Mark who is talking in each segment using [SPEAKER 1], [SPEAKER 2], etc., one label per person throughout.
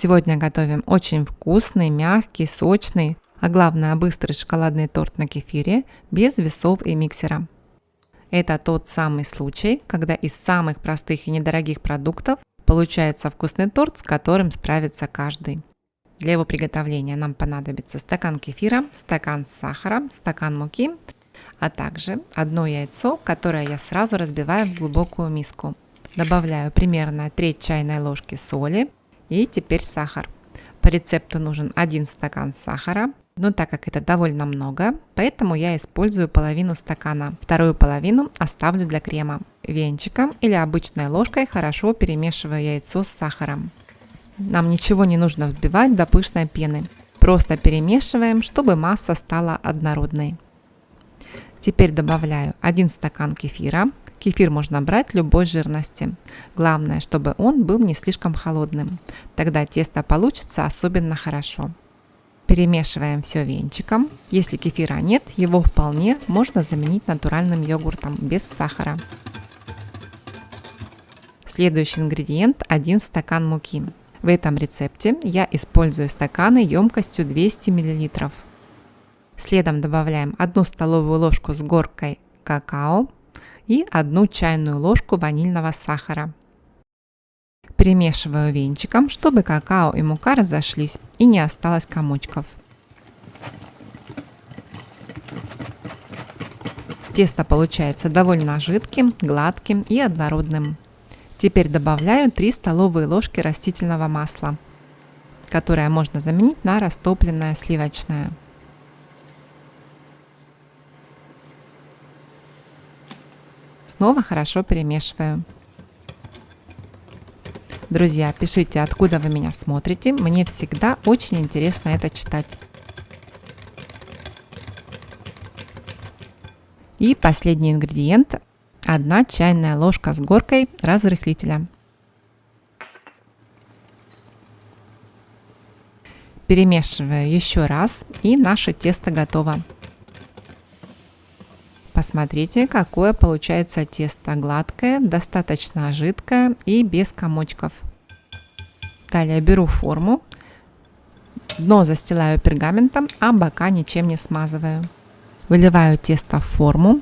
[SPEAKER 1] Сегодня готовим очень вкусный, мягкий, сочный, а главное быстрый шоколадный торт на кефире без весов и миксера. Это тот самый случай, когда из самых простых и недорогих продуктов получается вкусный торт, с которым справится каждый. Для его приготовления нам понадобится стакан кефира, стакан сахара, стакан муки, а также одно яйцо, которое я сразу разбиваю в глубокую миску. Добавляю примерно треть чайной ложки соли и теперь сахар. По рецепту нужен 1 стакан сахара, но так как это довольно много, поэтому я использую половину стакана. Вторую половину оставлю для крема. Венчиком или обычной ложкой хорошо перемешиваю яйцо с сахаром. Нам ничего не нужно взбивать до пышной пены. Просто перемешиваем, чтобы масса стала однородной. Теперь добавляю 1 стакан кефира. Кефир можно брать любой жирности. Главное, чтобы он был не слишком холодным. Тогда тесто получится особенно хорошо. Перемешиваем все венчиком. Если кефира нет, его вполне можно заменить натуральным йогуртом без сахара. Следующий ингредиент – 1 стакан муки. В этом рецепте я использую стаканы емкостью 200 мл. Следом добавляем 1 столовую ложку с горкой какао и 1 чайную ложку ванильного сахара. Перемешиваю венчиком, чтобы какао и мука разошлись и не осталось комочков. Тесто получается довольно жидким, гладким и однородным. Теперь добавляю 3 столовые ложки растительного масла, которое можно заменить на растопленное сливочное. Снова хорошо перемешиваю. Друзья, пишите, откуда вы меня смотрите. Мне всегда очень интересно это читать. И последний ингредиент – 1 чайная ложка с горкой разрыхлителя. Перемешиваю еще раз, и наше тесто готово. Посмотрите, какое получается тесто: гладкое, достаточно жидкое и без комочков. Далее беру форму, дно застилаю пергаментом, а бока ничем не смазываю. Выливаю тесто в форму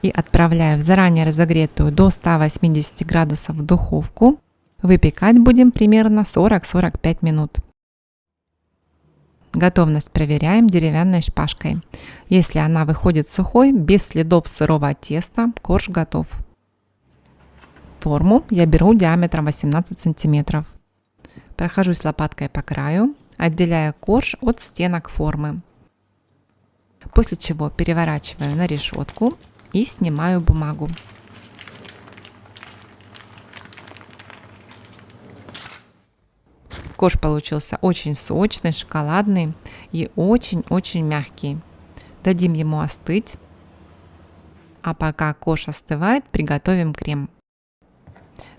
[SPEAKER 1] и отправляю в заранее разогретую до 180 градусов духовку. Выпекать будем примерно 40-45 минут. Готовность проверяем деревянной шпажкой. Если она выходит сухой, без следов сырого теста, корж готов. Форму я беру диаметром 18 см. Прохожусь лопаткой по краю, отделяя корж от стенок формы. После чего переворачиваю на решетку и снимаю бумагу. Корж получился очень сочный, шоколадный и очень-очень мягкий. Дадим ему остыть. А пока корж остывает, приготовим крем.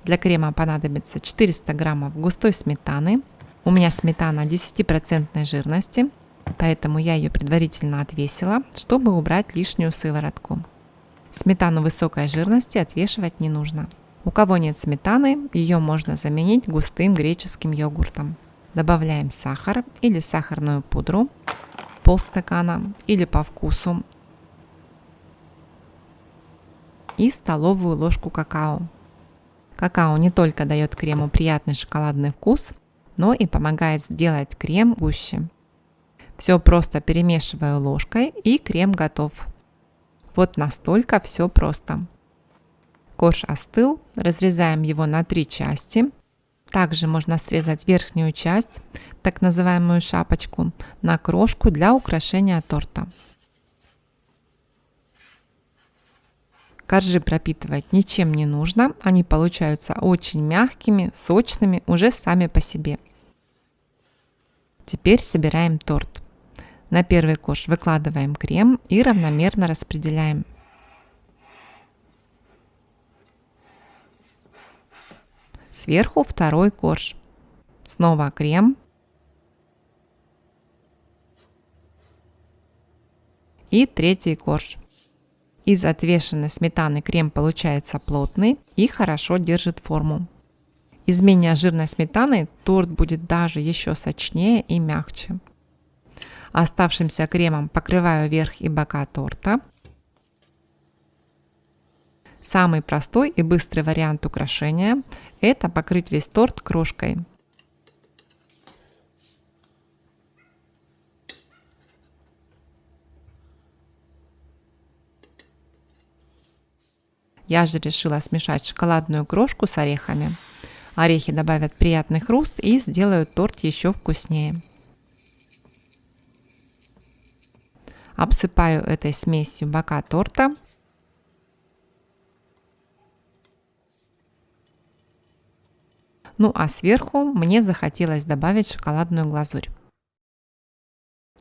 [SPEAKER 1] Для крема понадобится 400 граммов густой сметаны. У меня сметана 10% жирности, поэтому я ее предварительно отвесила, чтобы убрать лишнюю сыворотку. Сметану высокой жирности отвешивать не нужно. У кого нет сметаны, ее можно заменить густым греческим йогуртом. Добавляем сахар или сахарную пудру, полстакана или по вкусу, и столовую ложку какао. Какао не только дает крему приятный шоколадный вкус, но и помогает сделать крем гуще. Все просто перемешиваю ложкой, и крем готов. Вот настолько все просто. Корж остыл, разрезаем его на 3 части. Также можно срезать верхнюю часть, так называемую шапочку, на крошку для украшения торта. Коржи пропитывать ничем не нужно, они получаются очень мягкими, сочными уже сами по себе. Теперь собираем торт. На первый корж выкладываем крем и равномерно распределяем. Сверху второй корж. Снова крем. И третий корж. Из отвешенной сметаны крем получается плотный и хорошо держит форму. Изменя жирной сметаной, торт будет даже еще сочнее и мягче. Оставшимся кремом покрываю верх и бока торта. Самый простой и быстрый вариант украшения – это покрыть весь торт крошкой. Я же решила смешать шоколадную крошку с орехами. Орехи добавят приятный хруст и сделают торт еще вкуснее. Обсыпаю этой смесью бока торта. Ну а сверху мне захотелось добавить шоколадную глазурь.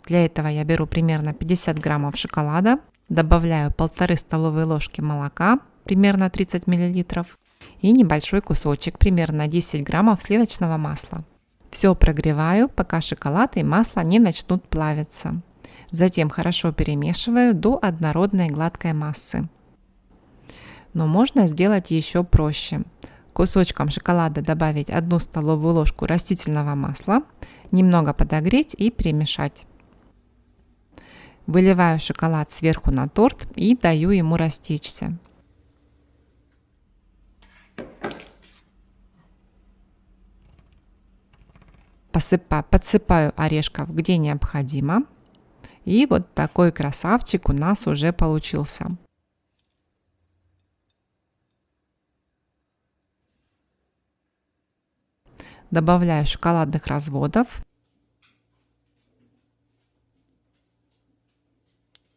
[SPEAKER 1] Для этого я беру примерно 50 граммов шоколада, добавляю 1,5 столовые ложки молока, примерно 30 мл, и небольшой кусочек, примерно 10 граммов сливочного масла. Все прогреваю, пока шоколад и масло не начнут плавиться. Затем хорошо перемешиваю до однородной гладкой массы. Но можно сделать еще проще. Кусочкам шоколада добавить 1 столовую ложку растительного масла, немного подогреть и перемешать. Выливаю шоколад сверху на торт и даю ему растечься. Подсыпаю орешков где необходимо. И вот такой красавчик у нас уже получился. Добавляю шоколадных разводов.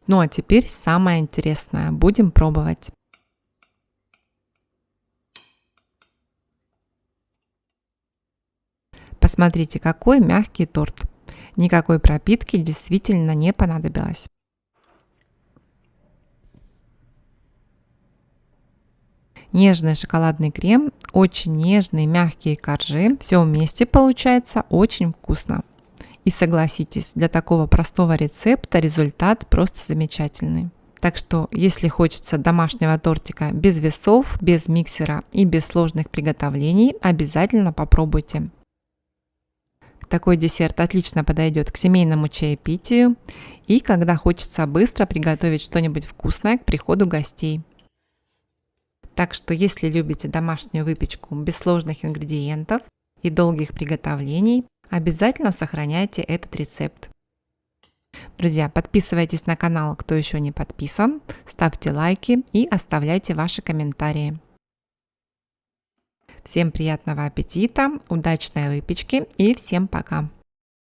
[SPEAKER 1] Ну а теперь самое интересное. Будем пробовать. Посмотрите, какой мягкий торт. Никакой пропитки действительно не понадобилось. Нежный шоколадный крем, очень нежные мягкие коржи. Все вместе получается очень вкусно. И согласитесь, для такого простого рецепта результат просто замечательный. Так что, если хочется домашнего тортика без весов, без миксера и без сложных приготовлений, обязательно попробуйте. Такой десерт отлично подойдет к семейному чаепитию и когда хочется быстро приготовить что-нибудь вкусное к приходу гостей. Так что, если любите домашнюю выпечку без сложных ингредиентов и долгих приготовлений, обязательно сохраняйте этот рецепт. Друзья, подписывайтесь на канал, кто еще не подписан, ставьте лайки и оставляйте ваши комментарии. Всем приятного аппетита, удачной выпечки и всем пока!